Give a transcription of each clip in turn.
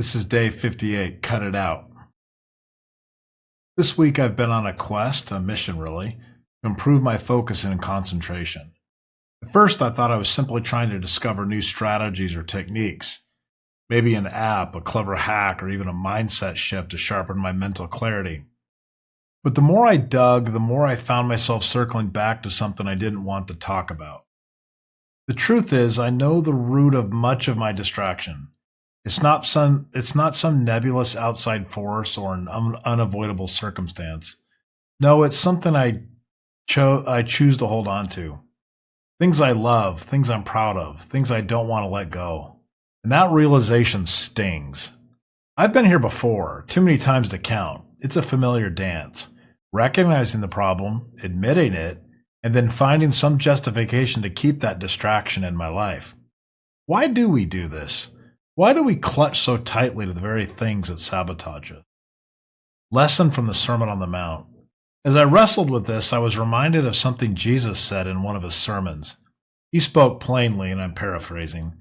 This is day 58. Cut it out. This week I've been on a quest, a mission really, to improve my focus and concentration. At first I thought I was simply trying to discover new strategies or techniques. Maybe an app, a clever hack, or even a mindset shift to sharpen my mental clarity. But the more I dug, the more I found myself circling back to something I didn't want to talk about. The truth is, I know the root of much of my distraction. It's not some nebulous outside force or an unavoidable circumstance. No, it's something I choose to hold on to. Things I love, things I'm proud of, things I don't want to let go. And that realization stings. I've been here before, too many times to count. It's a familiar dance. Recognizing the problem, admitting it, and then finding some justification to keep that distraction in my life. Why do we do this? Why do we clutch so tightly to the very things that sabotage us? Lesson from the Sermon on the Mount. As I wrestled with this, I was reminded of something Jesus said in one of his sermons. He spoke plainly, and I'm paraphrasing.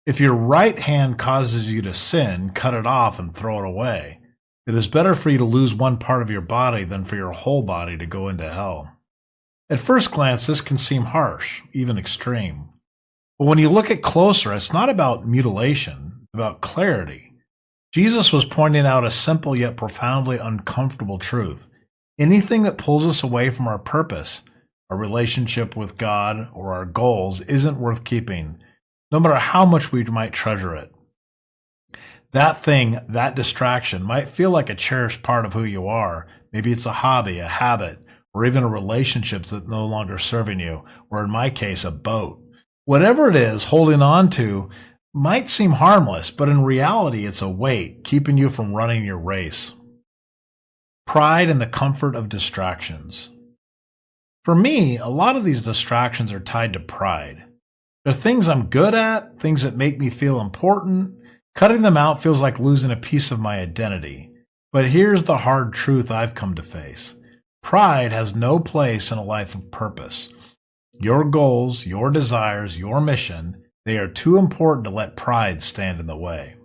If your right hand causes you to sin, cut it off and throw it away. It is better for you to lose one part of your body than for your whole body to go into hell. At first glance, this can seem harsh, even extreme. But when you look at closer, it's not about mutilation, it's about clarity. Jesus was pointing out a simple yet profoundly uncomfortable truth. Anything that pulls us away from our purpose, our relationship with God, or our goals isn't worth keeping, no matter how much we might treasure it. That thing, that distraction, might feel like a cherished part of who you are. Maybe it's a hobby, a habit, or even a relationship that's no longer serving you, or in my case, a boat. Whatever it is, holding on to might seem harmless, but in reality, it's a weight keeping you from running your race. Pride in the comfort of distractions. For me, a lot of these distractions are tied to pride. They're things I'm good at, things that make me feel important. Cutting them out feels like losing a piece of my identity. But here's the hard truth I've come to face. Pride has no place in a life of purpose. Your goals, your desires, your mission, they are too important to let pride stand in the way.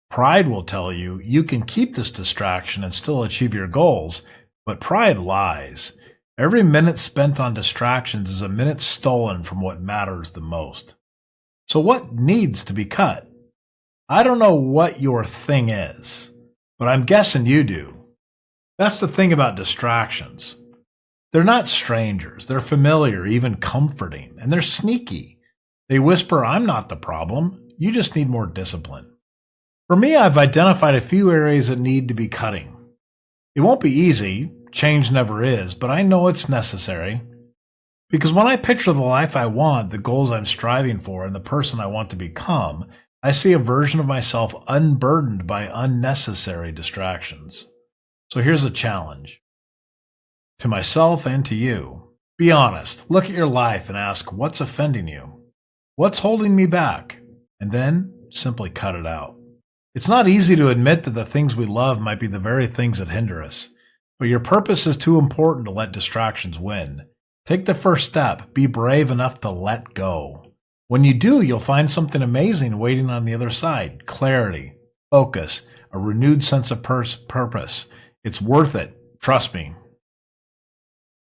Pride will tell you you can keep this distraction and still achieve your goals, but pride lies. Every minute spent on distractions is a minute stolen from what matters the most. So what needs to be cut? I don't know what your thing is, but I'm guessing you do. That's the thing about distractions. They're not strangers. They're familiar, even comforting, and they're sneaky. They whisper, I'm not the problem. You just need more discipline. For me, I've identified a few areas that need to be cutting. It won't be easy. Change never is, but I know it's necessary. Because when I picture the life I want, the goals I'm striving for, and the person I want to become, I see a version of myself unburdened by unnecessary distractions. So here's a challenge. To myself and to you. Be honest. Look at your life and ask, what's offending you? What's holding me back? And then simply cut it out. It's not easy to admit that the things we love might be the very things that hinder us. But your purpose is too important to let distractions win. Take the first step. Be brave enough to let go. When you do, you'll find something amazing waiting on the other side. Clarity, focus, a renewed sense of purpose. It's worth it. Trust me.